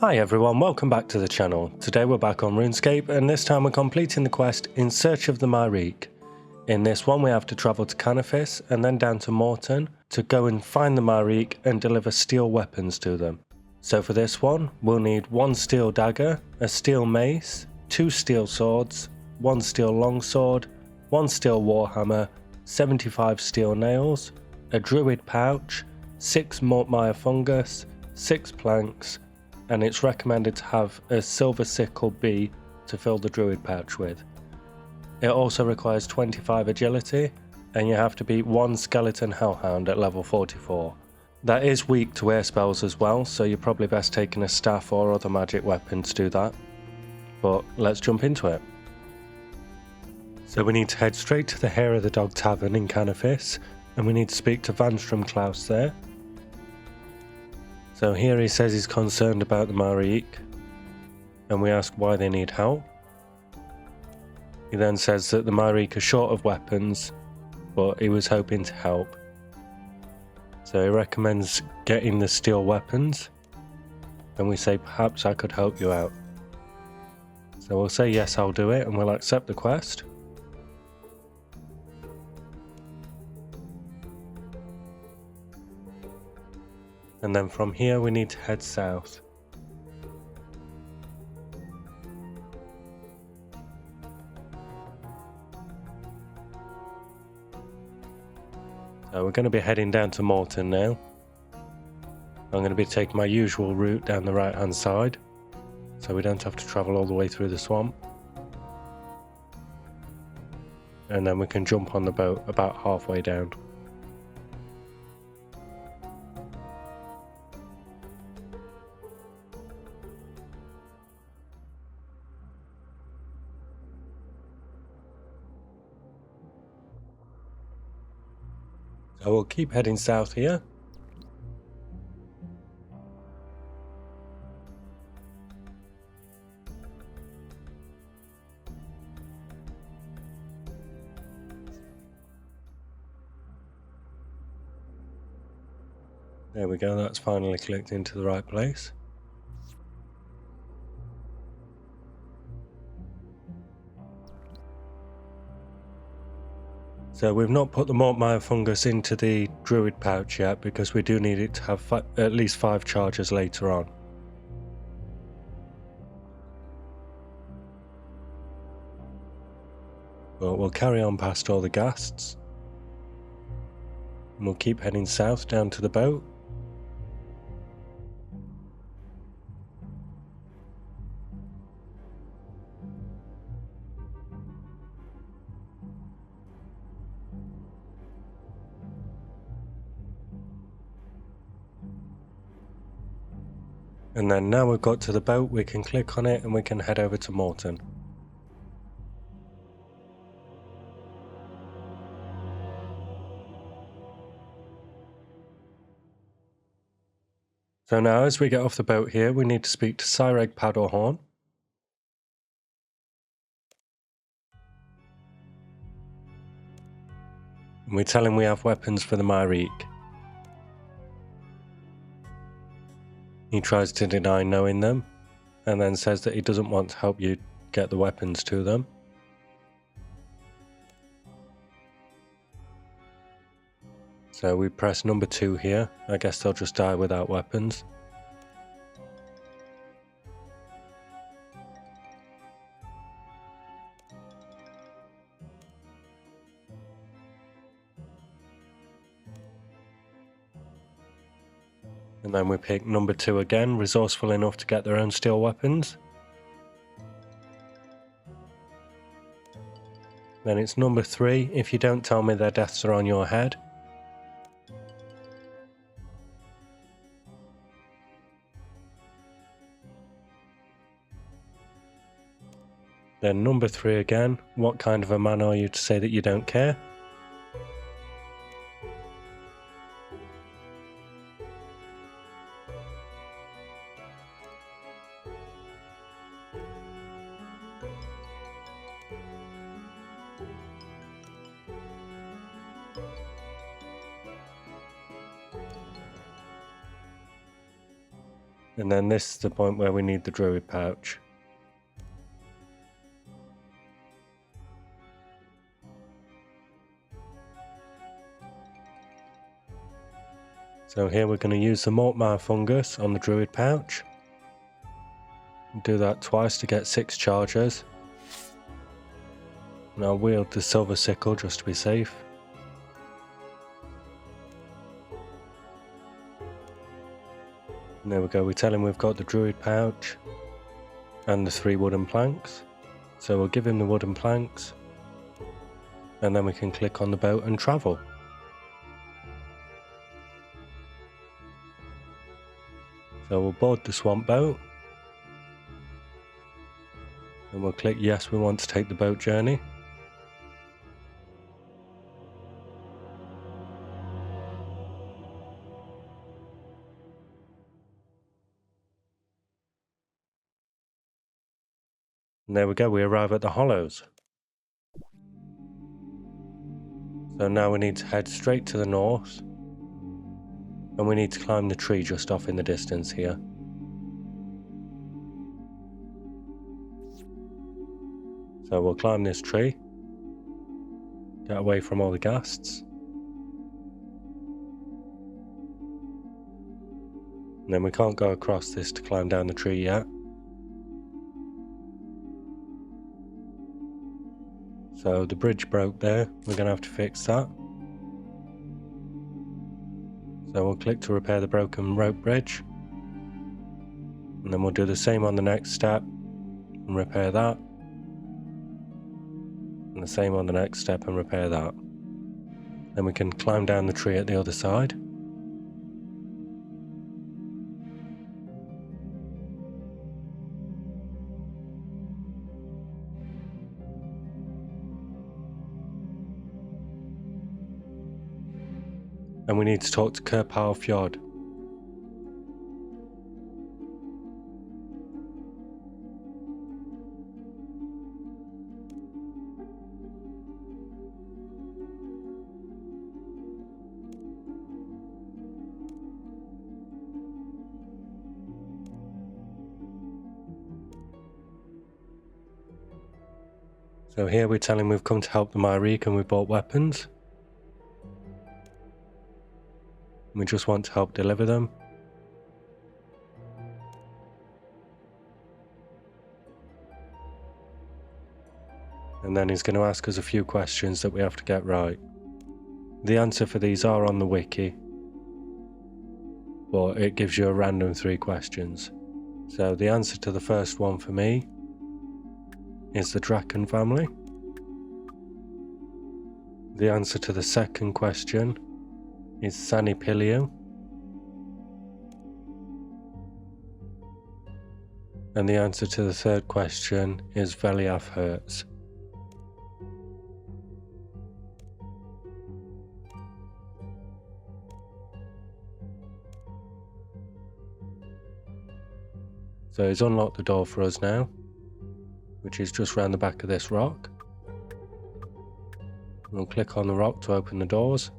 Hi everyone, welcome back to the channel. Today we're back on RuneScape and this time we're completing the quest In Search of the Myreque. In this one we have to travel to Canifis and then down to Morton to go and find the Myreque and deliver steel weapons to them. So for this one we'll need one steel dagger, a steel mace, 2 steel swords, 1 steel longsword, 1 steel warhammer, 75 steel nails, a druid pouch, 6 Mortmire fungus, 6 planks, and it's recommended to have a silver sickle B to fill the druid pouch with. It also requires 25 agility, and you have to beat 1 skeleton hellhound at level 44. That is weak to air spells as well, so you're probably best taking a staff or other magic weapon to do that. But let's jump into it. So we need to head straight to the Hair of the Dog Tavern in Canifis, and we need to speak to Vanstrom Klaus there. So here he says he's concerned about the Myreque, and we ask why they need help. He then says that the Myreque are short of weapons, but he was hoping to help. So he recommends getting the steel weapons, and we say perhaps I could help you out. So we'll say yes, I'll do it, and we'll accept the quest. And then from here we need to head south. So we're going to be heading down to Morton now. I'm going to be taking my usual route down the right hand side, so we don't have to travel all the way through the swamp. And then we can jump on the boat about halfway down. So we'll keep heading south here. There we go, that's finally clicked into the right place. So we've not put the Mortmire fungus into the druid pouch yet because we do need it to have at least 5 charges later on. But we'll carry on past all the ghasts. And we'll keep heading south down to the boat. And then now we've got to the boat, we can click on it and we can head over to Morton. So now as we get off the boat here, we need to speak to Myreque Paddlehorn. And we tell him we have weapons for the Myreque. He tries to deny knowing them, and then says that he doesn't want to help you get the weapons to them. So we press number 2 here. I guess they'll just die without weapons. And then we pick number 2 again, resourceful enough to get their own steel weapons. Then it's number 3, if you don't tell me their deaths are on your head. Then number 3 again, what kind of a man are you to say that you don't care? And then this is the point where we need the druid pouch. So here we're going to use the Mortmire fungus on the druid pouch. Do that twice to get 6 chargers. And I'll wield the silver sickle just to be safe. And there we go, we tell him we've got the druid pouch and the 3 wooden planks. So we'll give him the wooden planks, and then we can click on the boat and travel. So we'll board the swamp boat. And we'll click yes, we want to take the boat journey. And there we go, we arrive at the hollows. So now we need to head straight to the north. And we need to climb the tree just off in the distance here. So we'll climb this tree. Get away from all the ghasts. And then we can't go across this to climb down the tree yet. So the bridge broke there, we're going to have to fix that. So we'll click to repair the broken rope bridge. And then we'll do the same on the next step and repair that. And the same on the next step and repair that. Then we can climb down the tree at the other side. And we need to talk to Kerpal Fjord. So here we tell him we've come to help the Myreque and we bought weapons. We just want to help deliver them. And then he's going to ask us a few questions that we have to get right. The answer for these are on the wiki, but it gives you a random 3 questions. So the answer to the first one for me is the Draken family. The answer to the second question is Sanipilio. And the answer to the third question is Veliath Hertz. So he's unlocked the door for us now, which is just round the back of this rock. We'll click on the rock to open the doors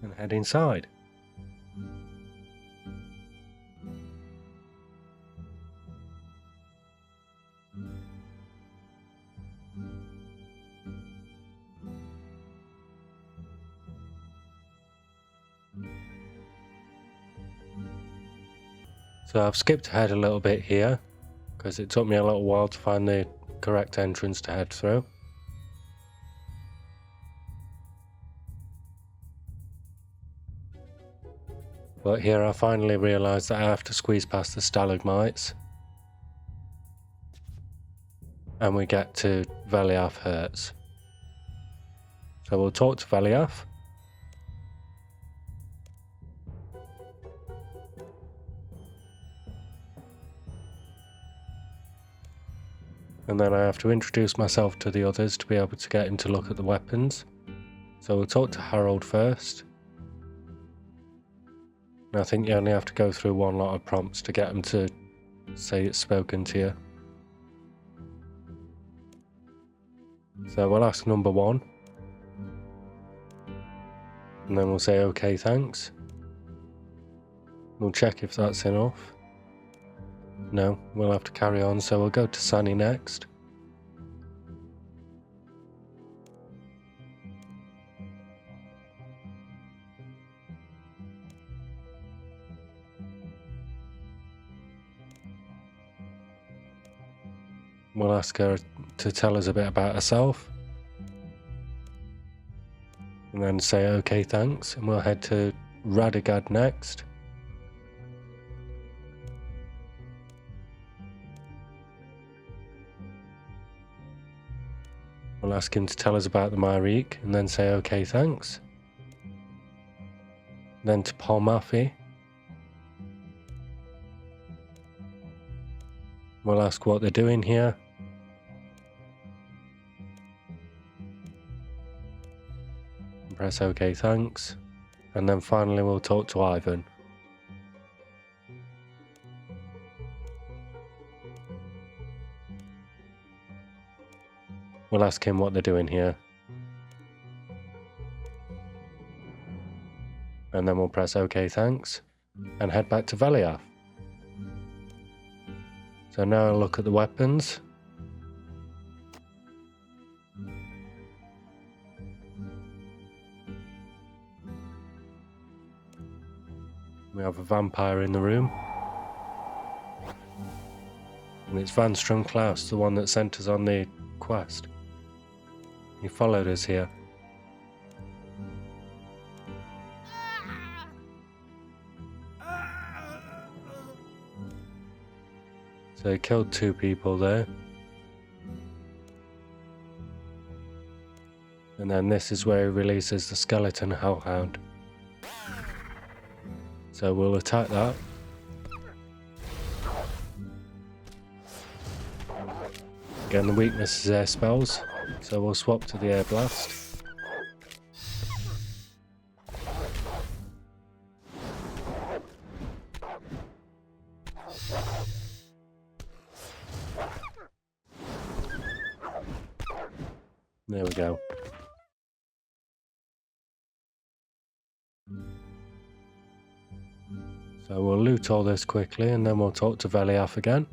and head inside. So I've skipped ahead a little bit here because it took me a little while to find the correct entrance to head through. But here I finally realised that I have to squeeze past the stalagmites and we get to Veliath Hertz. So we'll talk to Veliath. And then I have to introduce myself to the others to be able to get him to look at the weapons. So we'll talk to Harold first. And I think you only have to go through one lot of prompts to get him to say it's spoken to you. So we'll ask number 1. And then we'll say okay, thanks. We'll check if that's enough. No, we'll have to carry on, so we'll go to Sunny next. We'll ask her to tell us a bit about herself. And then say okay, thanks, and we'll head to Radeon next. We'll ask him to tell us about the Myreque and then say okay, thanks. Then to Polmafi. We'll ask what they're doing here. Press OK, thanks. And then finally we'll talk to Ivan. We'll ask him what they're doing here. And then we'll press OK, thanks. And head back to Veliath. So now I'll look at the weapons. We have a vampire in the room. And it's Vanstrom Klaus, the one that sent us on the quest. He followed us here. So he killed 2 people there. And then this is where he releases the skeleton hellhound. So we'll attack that. Again, the weakness is air spells, so we'll swap to the air blast. There we go. So we'll loot all this quickly and then we'll talk to Veliath again.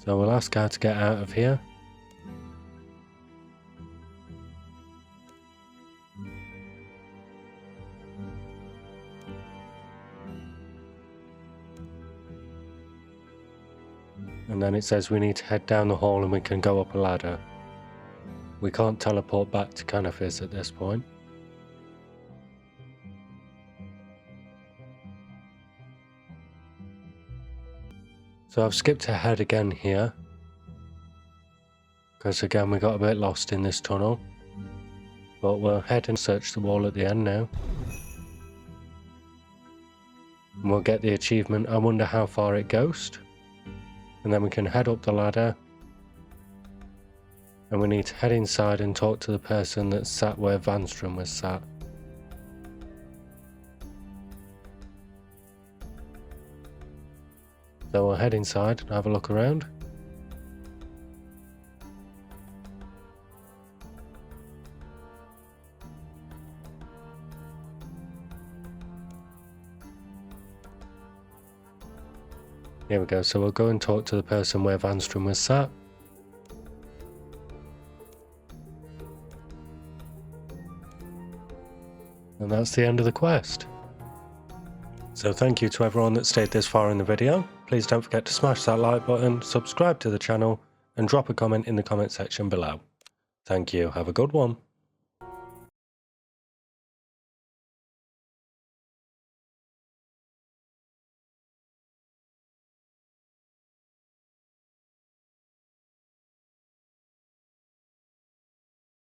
So we'll ask her to get out of here. And then it says we need to head down the hall and we can go up a ladder. We can't teleport back to Canifis at this point. So I've skipped ahead again here. Because again we got a bit lost in this tunnel. But we'll head and search the wall at the end now. And we'll get the achievement, I wonder how far it goes. And then we can head up the ladder. And we need to head inside and talk to the person that sat where Vanstrom was sat. So we'll head inside and have a look around. Here we go, so we'll go and talk to the person where Vanstrom was sat. And that's the end of the quest. So thank you to everyone that stayed this far in the video. Please don't forget to smash that like button, subscribe to the channel, and drop a comment in the comment section below. Thank you, have a good one.